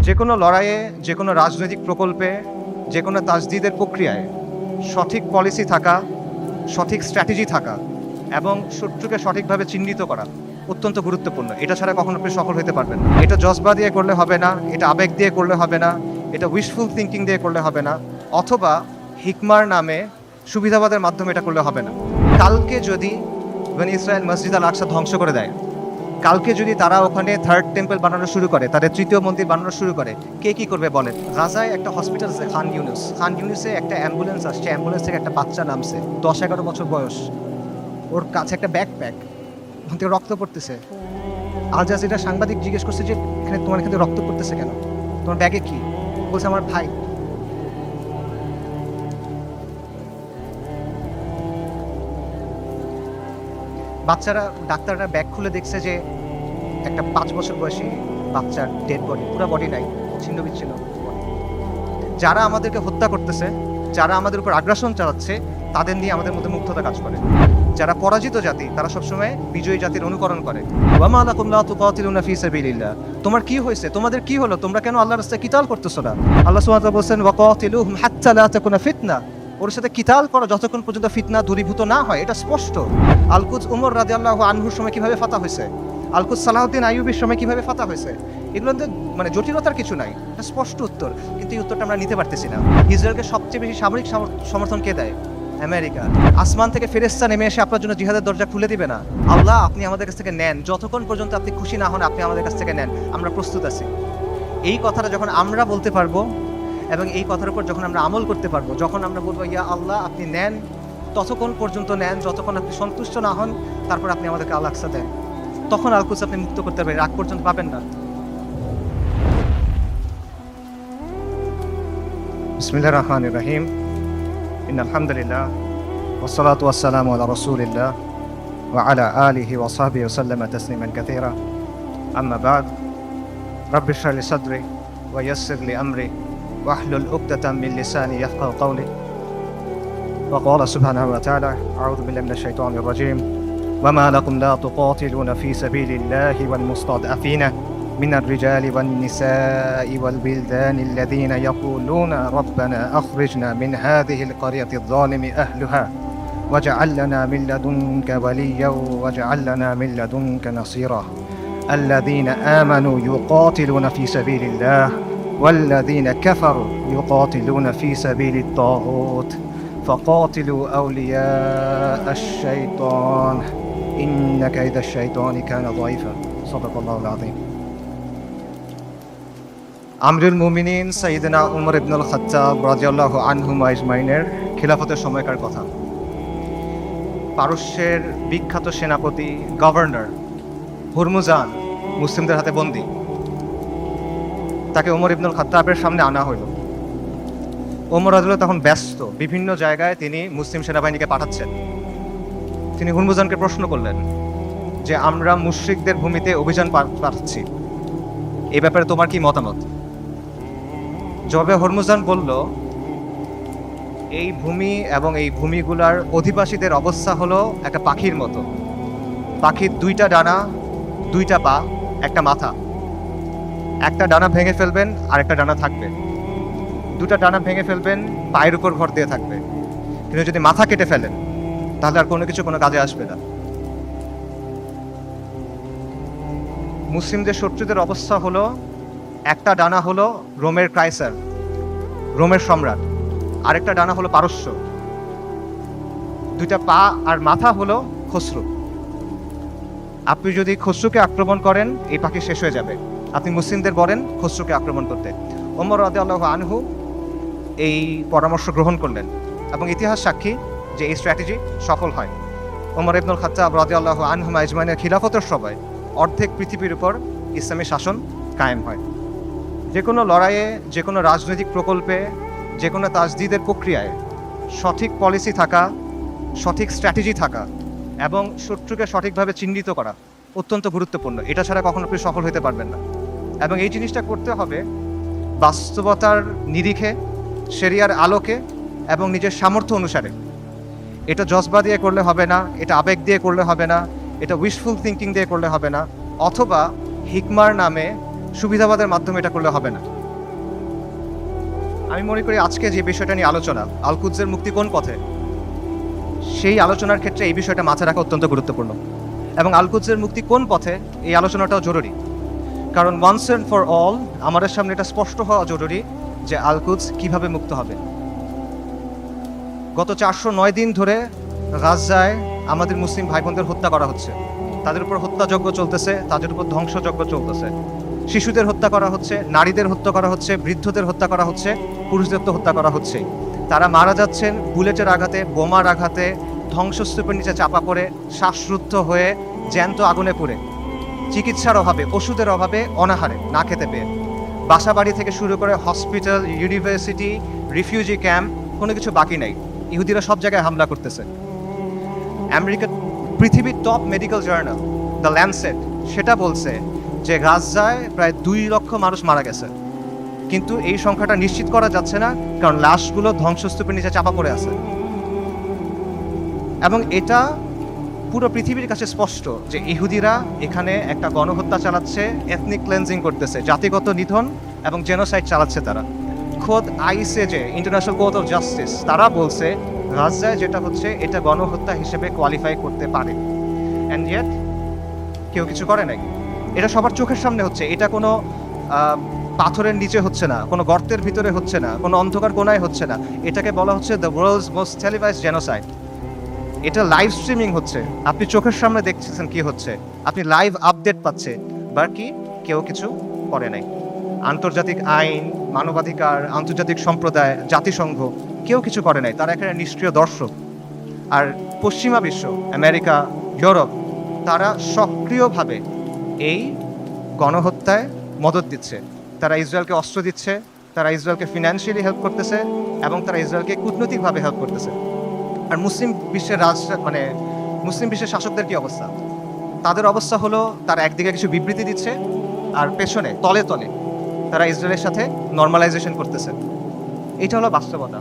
যে কোনো লড়াইয়ে, যে কোনো রাজনৈতিক প্রকল্পে, যে কোনো তাজদিদের প্রক্রিয়ায় সঠিক পলিসি থাকা, সঠিক স্ট্র্যাটেজি থাকা এবং শত্রুকে সঠিকভাবে চিহ্নিত করা অত্যন্ত গুরুত্বপূর্ণ। এটা ছাড়া কখনো আপনি সফল হতে পারবেন না। এটা জজবা দিয়ে করলে হবে না, এটা আবেগ দিয়ে করলে হবে না, এটা উইশফুল থিঙ্কিং দিয়ে করলে হবে না, অথবা হিকমার নামে সুবিধাবাদের মাধ্যমে এটা করলে হবে না। কালকে যদি ইসরায়েল মসজিদ আল আকসা ধ্বংস করে দেয়, কালকে যদি তারা ওখানে থার্ড টেম্পল বানানো শুরু করে, তাদের তৃতীয় মন্দির বানানো শুরু করে, কে কি করবে বলেন? গাজায় একটা হসপিটাল আছে খান ইউনুসে একটা অ্যাম্বুলেন্স আসছে, অ্যাম্বুলেন্স থেকে একটা বাচ্চা নামছে, 10-11 বছর বয়স, ওর কাছে একটা ব্যাকপ্যাক, ওখান থেকে রক্ত পড়তেছে। আল জাজিরা সাংবাদিক জিজ্ঞেস করছে যে এখানে তোমার এখানে রক্ত পড়তেছে কেন, তোমার ব্যাগে কি? বলছে আমার ভাই। বাচ্চারা, ডাক্তাররা ব্যাগ খুলে দেখছে যে একটা 5 বছর বয়সী বাচ্চার ডেড বডি, পুরো বডি নাই, ছিন্ন বিচ্ছিন্ন বডি। যারা আমাদেরকে হত্যা করতেছে, যারা আমাদের উপর আগ্রাসন চালাচ্ছে, তাদের নিয়ে আমাদের মধ্যে মুগ্ধতা কাজ করে। যারা পরাজিত জাতি, তারা সবসময় বিজয়ী জাতির অনুকরণ করে। ওয়ামা লাকুম লা তুকাতিলুনা ফি সাবিলিল্লাহ, তোমার কি হয়েছে, তোমাদের কি হলো, তোমরা কেন আল্লাহর রাস্তায় কিতাল করতেছো না? আল্লাহ সুবহানাহু ওয়া তাআলা বলেন ওয়াকাতিলুহুম হাত্তা লা তাকুনা ফিতনা, ওর সাথে কিতাল করো যতক্ষণ পর্যন্ত ফিতনা দূরীভূত না হয়। এটা স্পষ্ট। আল-কুদস উমর রাদিয়াল্লাহু আনহুর সময় কিভাবে ফাতা হয়েছে, আল-কুদস সালাহউদ্দিন আইয়ুবীর সময় কিভাবে ফাতা হয়েছে, এগুলোতে মানে জটিলতার কিছু নাই, এটা স্পষ্ট উত্তর। কিন্তু এই উত্তরটা আমরা নিতে পারতেছি না। ইসরায়েলকে সবচেয়ে বেশি সামরিক সমর্থন কে দেয়? আমেরিকা। আসমান থেকে ফেরেশতা নেমে এসে আপনার জন্য জিহাদের দরজা খুলে দিবে না? আল্লাহ, আপনি আমাদের কাছ থেকে নেন, যতক্ষণ পর্যন্ত আপনি খুশি না হন আপনি আমাদের কাছ থেকে নেন, আমরা প্রস্তুত আছি। এই কথাটা যখন আমরা বলতে পারবো এবং এই কথার উপর যখন আমরা আমল করতে পারবো, যখন আমরা বলবো ইয়া আল্লাহ আপনি নেন, ততক্ষণ পর্যন্ত নেন যতক্ষণ আপনি সন্তুষ্ট না হন, তারপর আপনি আমাদেরকে আল আকসা দেন, তখন আল কুদস আপনি মুক্ত করতে পারবেন, আগ পর্যন্ত পাবেন না। বিসমিল্লাহির রহমানির রহিম। ইন্নাল হামদুলিল্লাহ ওয়াসসালাতু ওয়াসসালামু আলা রাসূলিল্লাহ ওয়া আলা আলিহি ওয়া সাহবিহি ওয়া সাল্লামা তাসলিমান কাসীরা। আম্মা বা'দ। রাব্বি ইশরাহ লি সাদরি ওয়া ইয়াসসির লি আমরি ওয়াহলুল উকদাতাম মিন লিসানি ইয়াফকাহু কওলি। ওয়া ক্বালা সুবহানাহু ওয়া তাআলা আউযু বিল্লাহি মিনাশ শাইতানির রাজীম। وما لكم لا تقاتلون في سبيل الله والمستضعفين من الرجال والنساء والولدان الذين يقولون ربنا أخرجنا من هذه القرية الظالم أهلها واجعل لنا من لدنك وليا واجعل لنا من لدنك نصيرا الذين آمنوا يقاتلون في سبيل الله والذين كفروا يقاتلون في سبيل الطاغوت فقاتلوا أولياء الشيطان إن كيد الشيطان كان ضعيفا صدق الله العظيم. আমরুল মুমিনিন সাইয়েদনা উমর ইবনুল খাত্তাব রাদিয়াল্লাহু আনহু আজমাইনের খিলাফতের সময়কার কথা। পারস্যের বিখ্যাত সেনাপতি গভর্নর হুরমুজান মুসলিমদের হাতে বন্দী। তাকে উমর ইবনুল খাত্তাবের সামনে আনা হইল। ওমর রাদিয়াল্লাহু তখন ব্যস্ত, বিভিন্ন জায়গায় তিনি মুসলিম সেনাবাহিনীকে পাঠাচ্ছেন। তিনি হুরমুজানকে প্রশ্ন করলেন যে আমরা মুশরিকদের ভূমিতে অভিযান পাঠাচ্ছি, এই ব্যাপারে তোমার কি মতামত? জবাবে হুরমুজান বলল, এই ভূমি এবং এই ভূমিগুলার অধিবাসীদের অবস্থা হলো একটা পাখির মতো। পাখির 2টা ডানা, 2টা পা, একটা মাথা। একটা ডানা ভেঙে ফেলবেন আর একটা ডানা থাকবে। 2টা ডানা ভেঙে ফেলবেন, পায়ের উপর ভর দিয়ে থাকবে। কিন্তু যদি মাথা কেটে ফেলেন তাহলে আর কোনো কিছু কোনো কাজে আসবে না। মুসলিমদের শত্রুদের অবস্থা হলো, একটা ডানা হলো রোমের কাইসার, রোমের সম্রাট, আরেকটা ডানা হলো পারস্য, 2টা পা আর মাথা হলো খসরু। আপনি যদি খসরুকে আক্রমণ করেন এই পাখি শেষ হয়ে যাবে। আপনি মুসলিমদের বলেন খসরুকে আক্রমণ করতে। ওমর রাদিয়াল্লাহু আনহু এই পরামর্শ গ্রহণ করলেন এবং ইতিহাস সাক্ষী যে এই স্ট্র্যাটেজি সফল হয়। ওমর ইবনুল খাত্তাব রাদিয়াল্লাহু আনহু আজমাইনের খিলাফতের সময় অর্ধেক পৃথিবীর উপর ইসলামী শাসন কায়েম হয়। যে কোনো লড়াইয়ে, যে কোনো রাজনৈতিক প্রকল্পে, যে কোনো তাজদিদের প্রক্রিয়ায় সঠিক পলিসি থাকা, সঠিক স্ট্র্যাটেজি থাকা এবং শত্রুকে সঠিকভাবে চিহ্নিত করা অত্যন্ত গুরুত্বপূর্ণ। এটা ছাড়া কখনো আপনি সফল হতে পারবেন না। এবং এই জিনিসটা করতে হবে বাস্তবতার নিরিখে, শরিয়ার আলোকে এবং নিজের সামর্থ্য অনুসারে। এটা জজবা দিয়ে করলে হবে না, এটা আবেগ দিয়ে করলে হবে না, এটা উইশফুল থিঙ্কিং দিয়ে করলে হবে না, অথবা হিকমার নামে সুবিধাবাদের মাধ্যমে এটা করলে হবে না। আমি মনে করি আজকে যে বিষয়টা নিয়ে আলোচনা, আল কুদসের মুক্তি কোন পথে, সেই আলোচনার ক্ষেত্রে এই বিষয়টা মাথায় রাখা অত্যন্ত গুরুত্বপূর্ণ। এবং আল কুদসের মুক্তি কোন পথে, এই আলোচনাটাও জরুরি। কারণ ওয়ান্স অ্যান্ড ফর অল আমাদের সামনে এটা স্পষ্ট হওয়া জরুরি যে আল কুদস কীভাবে মুক্ত হবে। গত 409 দিন ধরে গাজায় আমাদের মুসলিম ভাই বোনদের হত্যা করা হচ্ছে, তাদের উপর হত্যাযজ্ঞ চলতেছে, তাদের উপর ধ্বংসযজ্ঞ চলতেছে। শিশুদের হত্যা করা হচ্ছে, নারীদের হত্যা করা হচ্ছে, বৃদ্ধদের হত্যা করা হচ্ছে, পুরুষদের তো হত্যা করা হচ্ছে। তারা মারা যাচ্ছেন বুলেটের আঘাতে, বোমার আঘাতে, ধ্বংসস্তূপের নিচে চাপা পড়ে, শ্বাসরুদ্ধ হয়ে, জ্যান্ত আগুনে পুড়ে, চিকিৎসার অভাবে, ওষুধের অভাবে, অনাহারে, না খেতে পেয়ে। বাসা বাড়ি থেকে শুরু করে হসপিটাল, ইউনিভার্সিটি, রিফিউজি ক্যাম্প, কোনো কিছু বাকি নাই। ইহুদিরা সব জায়গায় হামলা করতেছে। আমেরিকার পৃথিবীর top medical journal the Lancet সেটা বলছে যে গাজায় প্রায় 2 লক্ষ মানুষ মারা গেছে, কিন্তু এই সংখ্যাটা নিশ্চিত করা যাচ্ছে না, কারণ লাশগুলো ধ্বংসস্তূপের নিচে চাপা পড়ে আছে। এবং এটা পুরো পৃথিবীর কাছে স্পষ্ট যে ইহুদিরা এখানে একটা গণহত্যা চালাচ্ছে, এথনিক ক্লেন্সিং করতেছে, জাতিগত নিধন এবং জেনোসাইড চালাচ্ছে তারা। খোদ ICJ, international court of justice, তারা বলছে গাজায় যেটা হচ্ছে এটা গণহত্যা হিসেবে কোয়ালিফাই করতে পারে। অ্যান্ড ইয়েট কেউ কিছু করে নাই। এটা সবার চোখের সামনে হচ্ছে। এটা কোনো পাথরের নিচে হচ্ছে না, কোনো গর্তের ভিতরে হচ্ছে না, কোনো অন্ধকার কোনায় হচ্ছে না। এটাকে বলা হচ্ছে the world's most televised genocide. এটা লাইভ স্ট্রিমিং হচ্ছে, আপনি চোখের সামনে দেখছেন কি হচ্ছে, আপনি লাইভ আপডেট পাচ্ছেন, বাকি কেউ কিছু করে নাই। আন্তর্জাতিক আইন, মানবাধিকার, আন্তর্জাতিক সম্প্রদায়, জাতিসংঘ কেউ কিছু করে নাই। তারা এখানে নিষ্ক্রিয় দর্শক। আর পশ্চিমা বিশ্ব, আমেরিকা, ইউরোপ, তারা সক্রিয়ভাবে এই গণহত্যায় মদত দিচ্ছে। তারা ইসরায়েলকে অস্ত্র দিচ্ছে, তারা ইসরায়েলকে ফিনান্সিয়ালি হেল্প করতেছে, এবং তারা ইসরায়েলকে কূটনৈতিকভাবে হেল্প করতেছে। আর মুসলিম বিশ্বের মুসলিম বিশ্বের শাসকদের কি অবস্থা? তাদের অবস্থা হলো তারা একদিকে কিছু বিবৃতি দিচ্ছে, আর পেছনে তলে তলে তারা ইসরায়েলের সাথে নর্মালাইজেশন করতেছে। এটা হলো বাস্তবতা।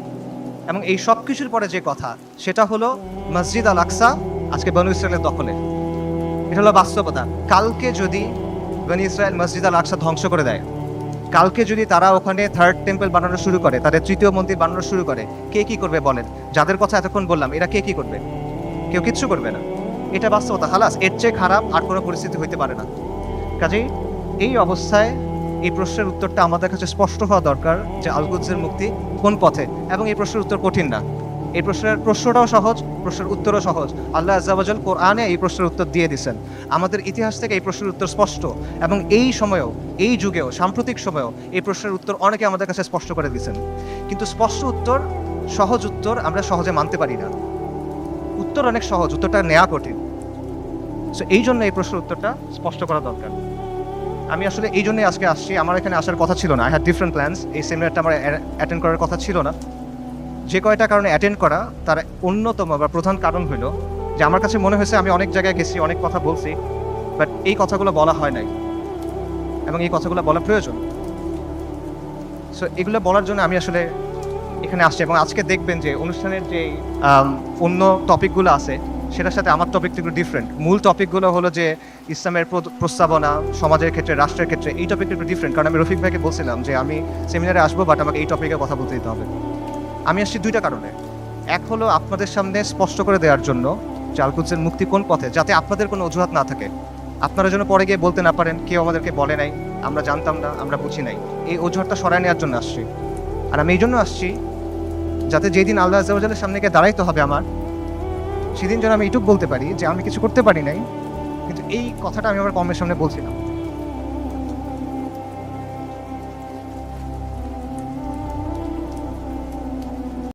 এবং এই সব কিছুর পরে যে কথা, সেটা হলো মসজিদ আল আকসা আজকে বনু ইসরায়েলের দখলে। এটা হলো বাস্তবতা। কালকে যদি বনু ইসরায়েল মসজিদ আল আকসা ধ্বংস করে দেয়, কালকে যদি তারা ওখানে থার্ড টেম্পল বানানো শুরু করে, তাদের তৃতীয় মন্দির বানানো শুরু করে, কে কি করবে বলেন? যাদের কথা এতক্ষণ বললাম, এরা কে কি করবে? কেউ কিচ্ছু করবে না। এটা বাস্তবতা। হালাস, এর চেয়ে খারাপ আর কোনো পরিস্থিতি হইতে পারে না। কাজেই এই অবস্থায় এই প্রশ্নের উত্তরটা আমাদের কাছে স্পষ্ট হওয়া দরকার যে আল কুদসের মুক্তি কোন পথে। এবং এই প্রশ্নের উত্তর কঠিন না, এই প্রশ্নটাও সহজ, প্রশ্নের উত্তরও সহজ। আল্লাহ আজ্জা ওয়া জাল কোরআনে এই প্রশ্নের উত্তর দিয়ে দিয়েছেন। আমাদের ইতিহাস থেকে এই প্রশ্নের উত্তর স্পষ্ট, এবং এই সময়েও, এই যুগেও, সাম্প্রতিক সময়েও এই প্রশ্নের উত্তর অনেকে আমাদের কাছে স্পষ্ট করে দিয়েছেন। কিন্তু স্পষ্ট উত্তর, সহজ উত্তর আমরা সহজে মানতে পারি না। উত্তর অনেক সহজ, উত্তরটা নেওয়া কঠিন। সো এই জন্য এই প্রশ্নের উত্তরটা স্পষ্ট করা দরকার। আমি আসলে এই জন্যই আজকে আসছি। আমার এখানে আসার কথা ছিল না। I had different plans. এই সেমিনারটা আমার অ্যাটেন্ড করার কথা ছিল না। যে কয়টা কারণে অ্যাটেন্ড করা, তার অন্যতম বা প্রধান কারণ হলো যে আমার কাছে মনে হয়েছে আমি অনেক জায়গায় গেছি, অনেক কথা বলছি, বাট এই কথাগুলো বলা হয় নাই, এবং এই কথাগুলো বলা প্রয়োজন। সো এগুলো বলার জন্য আমি আসলে এখানে আসছি। এবং আজকে দেখবেন যে অনুষ্ঠানের যে অন্য টপিকগুলো আছে, সেটার সাথে আমার টপিকটা একটু ডিফারেন্ট। মূল টপিকগুলো হলো যে ইসলামের প্রস্তাবনা, সমাজের ক্ষেত্রে, রাষ্ট্রের ক্ষেত্রে। এই টপিকটা একটু ডিফারেন্ট, কারণ আমি রফিক ভাইকে বলছিলাম যে আমি সেমিনারে আসবো, বাট আমাকে এই টপিকে কথা বলতে দিতে হবে। আমি আসছি দুইটা কারণে। এক হলো আপনাদের সামনে স্পষ্ট করে দেওয়ার জন্য যে আল কুদসের মুক্তি কোন পথে, যাতে আপনাদের কোনো অজুহাত না থাকে, আপনারা যেন পরে গিয়ে বলতে না পারেন কেউ আমাদেরকে বলে নাই, আমরা জানতাম না, আমরা বুঝি নাই। এই অজুহাতটা সরায় নেওয়ার জন্য আসছি। আর আমি এই জন্য আসছি যাতে যেই দিন আল্লাহ আজ্জা ওয়া জালের সামনে গিয়ে দাঁড়াইতে হবে আমার, সেদিন যেন আমি এইটুকু বলতে পারি যে আমি কিছু করতে পারি নাই, কিন্তু এই কথাটা আমি আমার কমের সামনে বলছিলাম।